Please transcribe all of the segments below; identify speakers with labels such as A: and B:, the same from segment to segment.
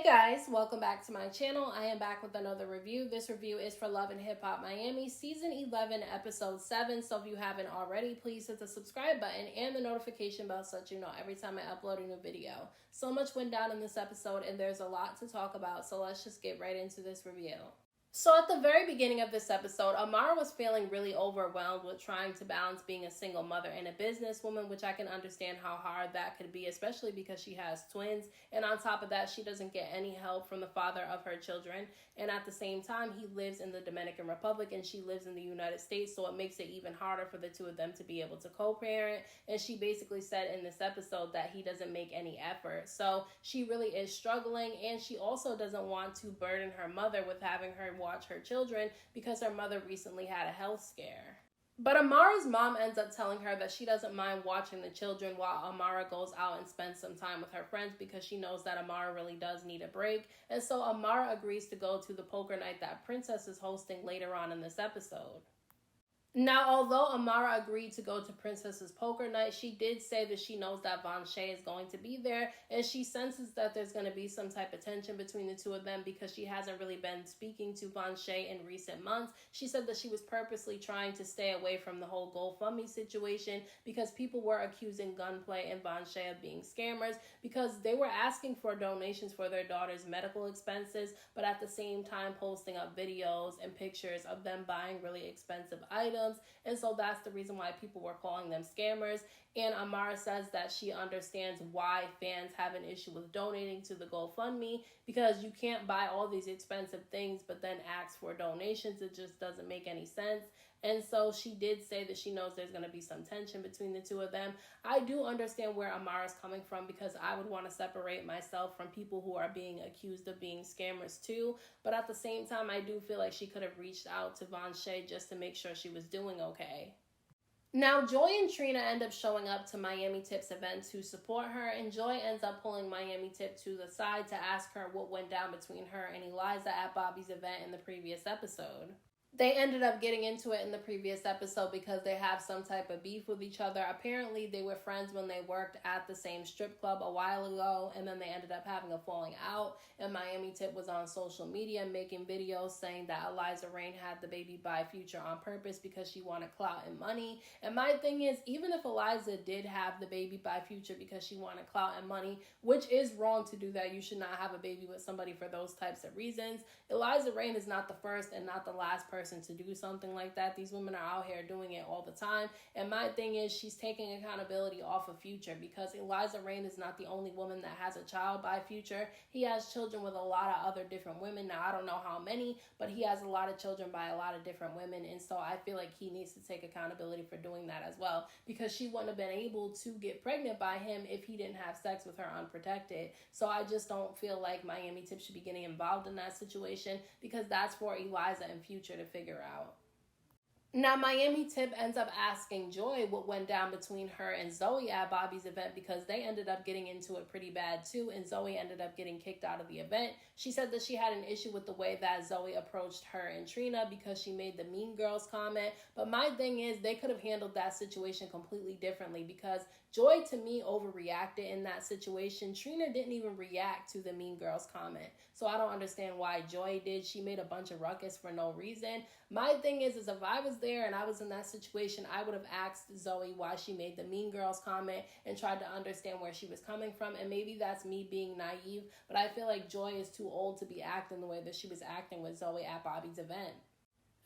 A: Guys, welcome back to my channel. I am back with another review. This review is for Love and Hip Hop Miami season 11 episode 7. So if you haven't already, please hit the subscribe button and the notification bell so that you know every time I upload a new video. So much went down in this episode and there's a lot to talk about, so let's just get right into this review. So at the very beginning of this episode, Amara was feeling really overwhelmed with trying to balance being a single mother and a businesswoman, which I can understand how hard that could be, especially because she has twins. And on top of that, she doesn't get any help from the father of her children. And at the same time, he lives in the Dominican Republic and she lives in the United States. So it makes it even harder for the two of them to be able to co-parent. And she basically said in this episode that he doesn't make any effort. So she really is struggling. And she also doesn't want to burden her mother with having her watch her children because her mother recently had a health scare. But Amara's mom ends up telling her that she doesn't mind watching the children while Amara goes out and spends some time with her friends because she knows that Amara really does need a break. And so Amara agrees to go to the poker night that Princess is hosting later on in this episode. Now, although Amara agreed to go to Princess's poker night, she did say that she knows that Vonshae is going to be there, and she senses that there's going to be some type of tension between the two of them because she hasn't really been speaking to Vonshae in recent months. She said that she was purposely trying to stay away from the whole GoFundMe situation because people were accusing Gunplay and Vonshae of being scammers because they were asking for donations for their daughter's medical expenses, but at the same time posting up videos and pictures of them buying really expensive items. And so that's the reason why people were calling them scammers. And Amara says that she understands why fans have an issue with donating to the GoFundMe because you can't buy all these expensive things but then ask for donations. It just doesn't make any sense. And so she did say that she knows there's going to be some tension between the two of them. I do understand where Amara's coming from because I would want to separate myself from people who are being accused of being scammers too. But at the same time, I do feel like she could have reached out to Vonshae just to make sure she was doing okay. Now, Joy and Trina end up showing up to Miami Tip's event to support her, and Joy ends up pulling Miami Tip to the side to ask her what went down between her and Eliza at Bobby's event in the previous episode. They ended up getting into it in the previous episode because they have some type of beef with each other. Apparently, they were friends when they worked at the same strip club a while ago, and then they ended up having a falling out. And Miami Tip was on social media making videos saying that Eliza Reign had the baby by Future on purpose because she wanted clout and money. And my thing is, even if Eliza did have the baby by Future because she wanted clout and money, which is wrong to do that, you should not have a baby with somebody for those types of reasons. Eliza Reign is not the first and not the last person to do something like that. These women are out here doing it all the time. And my thing is, she's taking accountability off of Future because Eliza Reign is not the only woman that has a child by Future. He has children with a lot of other different women. Now, I don't know how many, but he has a lot of children by a lot of different women. And so I feel like he needs to take accountability for doing that as well because she wouldn't have been able to get pregnant by him if he didn't have sex with her unprotected. So I just don't feel like Miami Tip should be getting involved in that situation because that's for Eliza and Future to figure out. Now, Miami Tip ends up asking Joy what went down between her and Zoe at Bobby's event because they ended up getting into it pretty bad too, and Zoe ended up getting kicked out of the event. She said that she had an issue with the way that Zoe approached her and Trina because she made the Mean Girls comment, but my thing is they could have handled that situation completely differently because Joy, to me, overreacted in that situation. Trina didn't even react to the Mean Girls comment, so I don't understand why Joy did. She made a bunch of ruckus for no reason. My thing is if I was there and I was in that situation, I would have asked Zoe why she made the Mean Girls comment and tried to understand where she was coming from. And maybe that's me being naive, but I feel like Joy is too old to be acting the way that she was acting with Zoe at Bobby's event.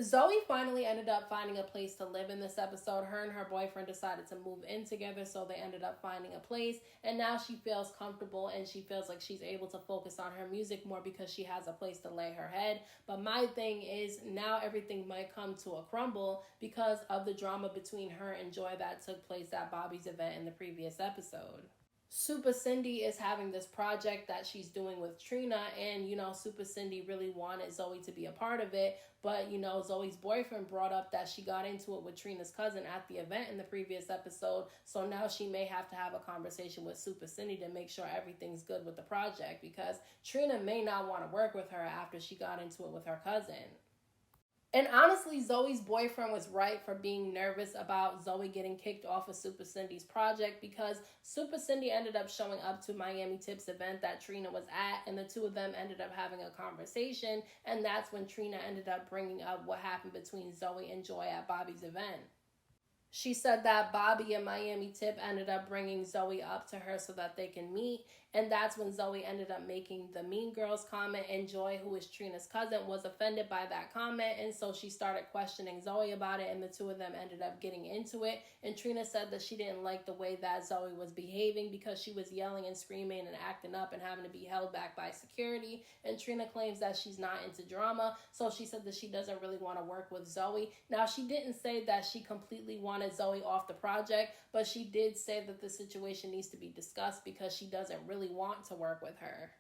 A: Zoe finally ended up finding a place to live in this episode. Her and her boyfriend decided to move in together, so they ended up finding a place. And now she feels comfortable and she feels like she's able to focus on her music more because she has a place to lay her head. But my thing is now everything might come to a crumble because of the drama between her and Joy that took place at Bobby's event in the previous episode. Super Cindy is having this project that she's doing with Trina, and Super Cindy really wanted Zoe to be a part of it, but Zoe's boyfriend brought up that she got into it with Trina's cousin at the event in the previous episode, so now she may have to have a conversation with Super Cindy to make sure everything's good with the project because Trina may not want to work with her after she got into it with her cousin. And honestly, Zoe's boyfriend was right for being nervous about Zoe getting kicked off of Super Cindy's project, because Super Cindy ended up showing up to Miami Tip's event that Trina was at, and the two of them ended up having a conversation, and that's when Trina ended up bringing up what happened between Zoe and Joy at Bobby's event. She said that Bobby and Miami Tip ended up bringing Zoe up to her so that they can meet. And that's when Zoe ended up making the Mean Girls comment. And Joy, who is Trina's cousin, was offended by that comment. And so she started questioning Zoe about it. And the two of them ended up getting into it. And Trina said that she didn't like the way that Zoe was behaving, because she was yelling and screaming and acting up and having to be held back by security. And Trina claims that she's not into drama. So she said that she doesn't really want to work with Zoe. Now, she didn't say that she completely wanted Zoe off the project, but she did say that the situation needs to be discussed because she doesn't really want to work with her.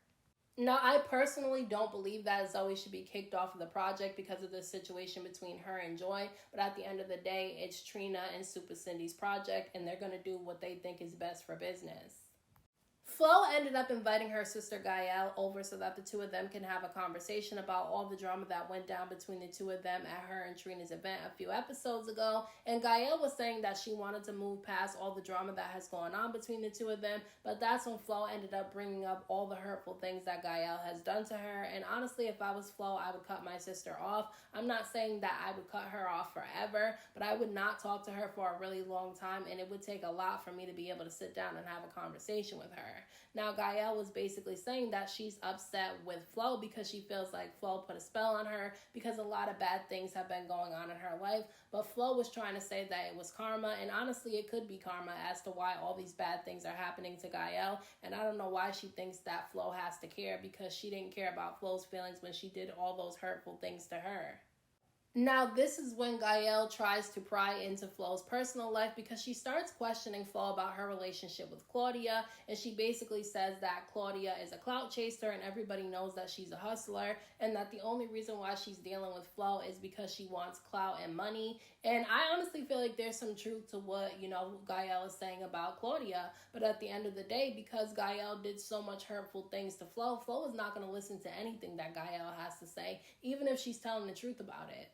A: Now, I personally don't believe that Zoe should be kicked off of the project because of the situation between her and Joy, but at the end of the day, it's Trina and Super Cindy's project, and they're going to do what they think is best for business. Flo ended up inviting her sister Gael over so that the two of them can have a conversation about all the drama that went down between the two of them at her and Trina's event a few episodes ago. And Gael was saying that she wanted to move past all the drama that has gone on between the two of them, but that's when Flo ended up bringing up all the hurtful things that Gael has done to her. And honestly, if I was Flo, I would cut my sister off. I'm not saying that I would cut her off forever, but I would not talk to her for a really long time, and it would take a lot for me to be able to sit down and have a conversation with her. Now, Gael was basically saying that she's upset with Flo because she feels like Flo put a spell on her, because a lot of bad things have been going on in her life. But Flo was trying to say that it was karma, and honestly, it could be karma as to why all these bad things are happening to Gael. And I don't know why she thinks that Flo has to care, because she didn't care about Flo's feelings when she did all those hurtful things to her. Now, this is when Gael tries to pry into Flo's personal life, because she starts questioning Flo about her relationship with Claudia, and she basically says that Claudia is a clout chaser and everybody knows that she's a hustler, and that the only reason why she's dealing with Flo is because she wants clout and money. And I honestly feel like there's some truth to what, Gael is saying about Claudia, but at the end of the day, because Gael did so much hurtful things to Flo, Flo is not going to listen to anything that Gael has to say, even if she's telling the truth about it.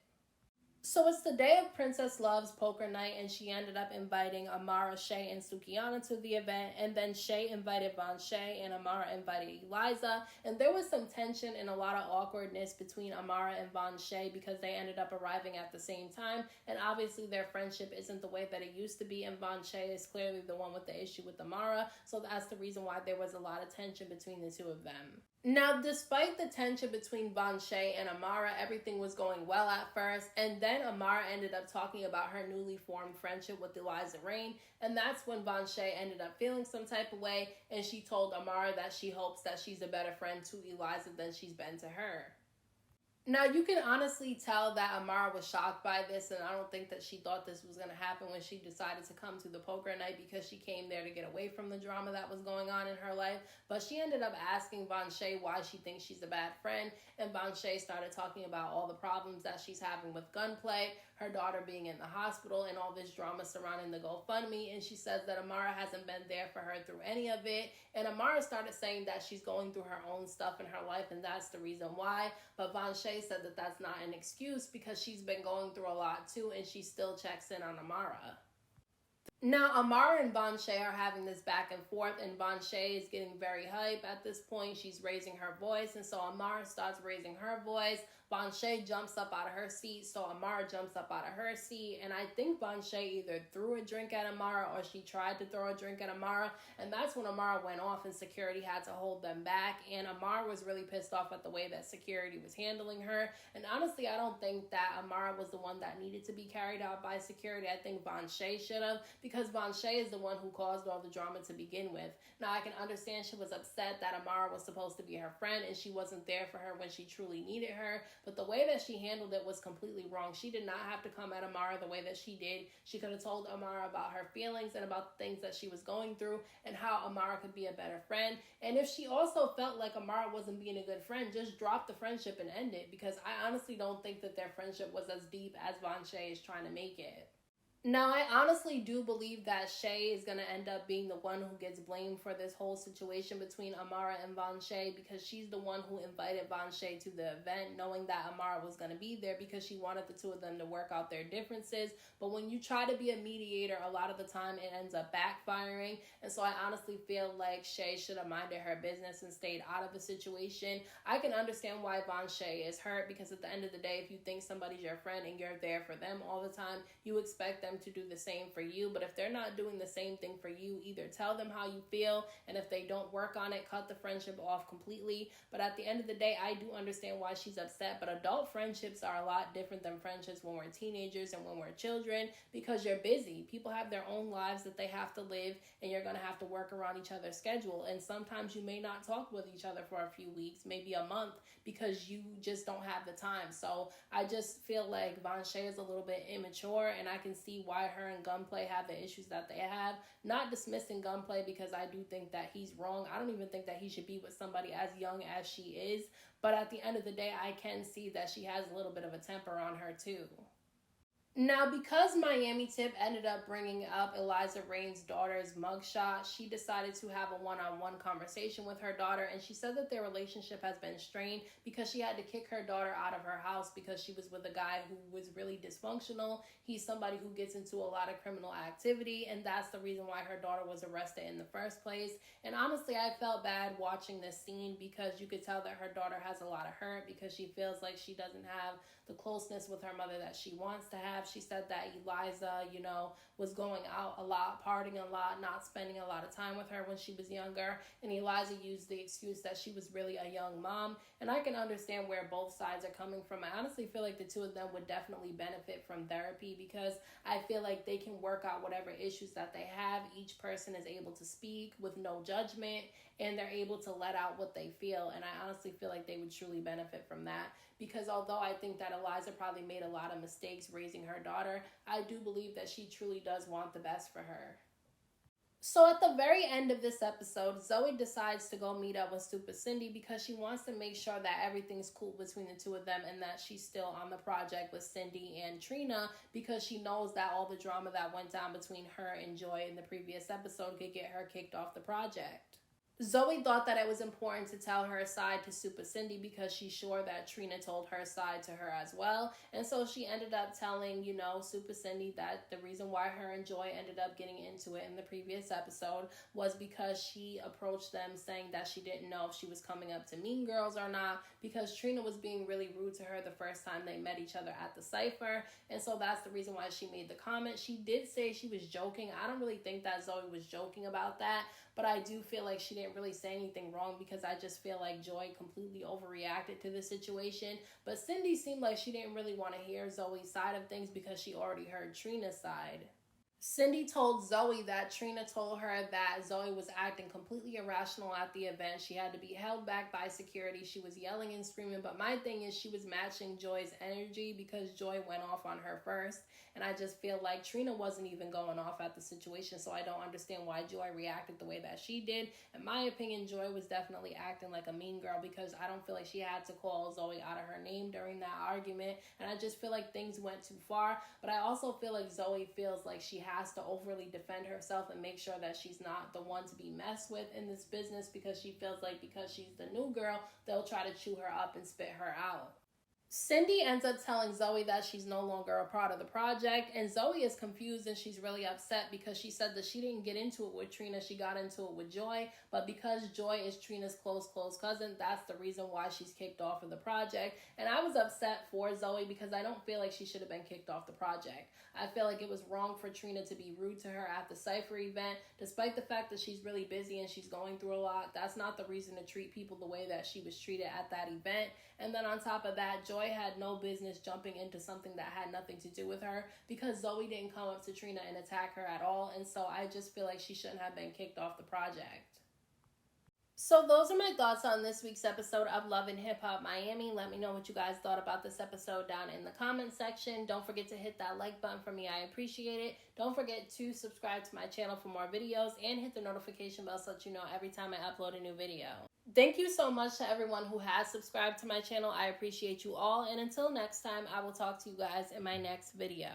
A: So it's the day of Princess Love's poker night, and she ended up inviting Amara, Shay, and Sukiyana to the event, and then Shay invited Vonshae, and Amara invited Eliza, and there was some tension and a lot of awkwardness between Amara and Vonshae because they ended up arriving at the same time, and obviously their friendship isn't the way that it used to be, and Vonshae is clearly the one with the issue with Amara, so that's the reason why there was a lot of tension between the two of them. Now, despite the tension between Vonshae and Amara, everything was going well at first, and then Amara ended up talking about her newly formed friendship with Eliza Rain, and that's when Vonshae ended up feeling some type of way, and she told Amara that she hopes that she's a better friend to Eliza than she's been to her. Now, you can honestly tell that Amara was shocked by this, and I don't think that she thought this was going to happen when she decided to come to the poker night, because she came there to get away from the drama that was going on in her life. But she ended up asking Vonshae why she thinks she's a bad friend, and Vonshae started talking about all the problems that she's having with gunplay, her daughter being in the hospital, and all this drama surrounding the GoFundMe, and she says that Amara hasn't been there for her through any of it, and Amara started saying that she's going through her own stuff in her life, and that's the reason why, but Vonshae said that that's not an excuse, because she's been going through a lot too, and she still checks in on Amara. Now, Amara and Vonshae are having this back and forth, and Vonshae is getting very hype at this point. She's raising her voice, and so Amara starts raising her voice. Vonshae jumps up out of her seat, so Amara jumps up out of her seat, and I think Vonshae either threw a drink at Amara or she tried to throw a drink at Amara, and that's when Amara went off and security had to hold them back, and Amara was really pissed off at the way that security was handling her, and honestly, I don't think that Amara was the one that needed to be carried out by security. I think Vonshae should have, because Vonshae is the one who caused all the drama to begin with. Now, I can understand she was upset that Amara was supposed to be her friend, and she wasn't there for her when she truly needed her, but the way that she handled it was completely wrong. She did not have to come at Amara the way that she did. She could have told Amara about her feelings and about the things that she was going through and how Amara could be a better friend. And if she also felt like Amara wasn't being a good friend, just drop the friendship and end it, because I honestly don't think that their friendship was as deep as Vonshae is trying to make it. Now, I honestly do believe that Shay is going to end up being the one who gets blamed for this whole situation between Amara and Vonshae, because she's the one who invited Vonshae to the event, knowing that Amara was going to be there because she wanted the two of them to work out their differences. But when you try to be a mediator, a lot of the time it ends up backfiring. And so I honestly feel like Shay should have minded her business and stayed out of the situation. I can understand why Vonshae is hurt, because at the end of the day, if you think somebody's your friend and you're there for them all the time, you expect them to do the same for you. But if they're not doing the same thing for you, either tell them how you feel, and if they don't work on it, cut the friendship off completely. But at the end of the day, I do understand why she's upset. But adult friendships are a lot different than friendships when we're teenagers and when we're children, because you're busy. People have their own lives that they have to live, and you're going to have to work around each other's schedule. And sometimes you may not talk with each other for a few weeks, maybe a month, because you just don't have the time. So I just feel like Vonshae is a little bit immature, and I can see why her and Gunplay have the issues that they have. Not dismissing Gunplay, because I do think that he's wrong. I don't even think that he should be with somebody as young as she is. But at the end of the day, I can see that she has a little bit of a temper on her too. Now, because Miami Tip ended up bringing up Eliza Reign's daughter's mugshot, she decided to have a one-on-one conversation with her daughter, and she said that their relationship has been strained because she had to kick her daughter out of her house because she was with a guy who was really dysfunctional. He's somebody who gets into a lot of criminal activity, and that's the reason why her daughter was arrested in the first place. And honestly, I felt bad watching this scene, because you could tell that her daughter has a lot of hurt, because she feels like she doesn't have the closeness with her mother that she wants to have. She said that Eliza, was going out a lot, partying a lot, not spending a lot of time with her when she was younger. And Eliza used the excuse that she was really a young mom. And I can understand where both sides are coming from. I honestly feel like the two of them would definitely benefit from therapy, because I feel like they can work out whatever issues that they have. Each person is able to speak with no judgment, and they're able to let out what they feel. And I honestly feel like they would truly benefit from that, because although I think that Eliza probably made a lot of mistakes raising her daughter, I do believe that she truly does want the best for her. So at the very end of this episode, Zoe decides to go meet up with Super Cindy, because she wants to make sure that everything's cool between the two of them, and that she's still on the project with Cindy and Trina, because she knows that all the drama that went down between her and Joy in the previous episode could get her kicked off the project. Zoe thought that it was important to tell her side to Super Cindy, because she's sure that Trina told her side to her as well. And so she ended up telling, Super Cindy that the reason why her and Joy ended up getting into it in the previous episode was because she approached them saying that she didn't know if she was coming up to Mean Girls or not, because Trina was being really rude to her the first time they met each other at the Cypher. And so that's the reason why she made the comment. She did say she was joking. I don't really think that Zoe was joking about that, but I do feel like she didn't really say anything wrong, because I just feel like Joy completely overreacted to the situation. But Cindy seemed like she didn't really want to hear Zoe's side of things, because she already heard Trina's side. Cindy told Zoe that Trina told her that Zoe was acting completely irrational at the event. She had to be held back by security. She was yelling and screaming. But my thing is, she was matching Joy's energy, because Joy went off on her first. And I just feel like Trina wasn't even going off at the situation. So I don't understand why Joy reacted the way that she did. In my opinion, Joy was definitely acting like a mean girl, because I don't feel like she had to call Zoe out of her name during that argument. And I just feel like things went too far. But I also feel like Zoe feels like she has to overly defend herself and make sure that she's not the one to be messed with in this business, because she feels like because she's the new girl, they'll try to chew her up and spit her out. Cindy ends up telling Zoe that she's no longer a part of the project, and Zoe is confused and she's really upset, because she said that she didn't get into it with Trina, she got into it with Joy, but because Joy is Trina's close cousin, that's the reason why she's kicked off of the project. And I was upset for Zoe, because I don't feel like she should have been kicked off the project. I feel like it was wrong for Trina to be rude to her at the Cypher event, despite the fact that she's really busy and she's going through a lot. That's not the reason to treat people the way that she was treated at that event. And then on top of that, Joy had no business jumping into something that had nothing to do with her, because Zoe didn't come up to Trina and attack her at all. And so I just feel like she shouldn't have been kicked off the project. So those are my thoughts on this week's episode of Love and Hip Hop Miami. Let me know what you guys thought about this episode down in the comment section. Don't forget to hit that like button for me. I appreciate it. Don't forget to subscribe to my channel for more videos, and hit the notification bell so that you know every time I upload a new video. Thank you so much to everyone who has subscribed to my channel. I appreciate you all. And until next time, I will talk to you guys in my next video.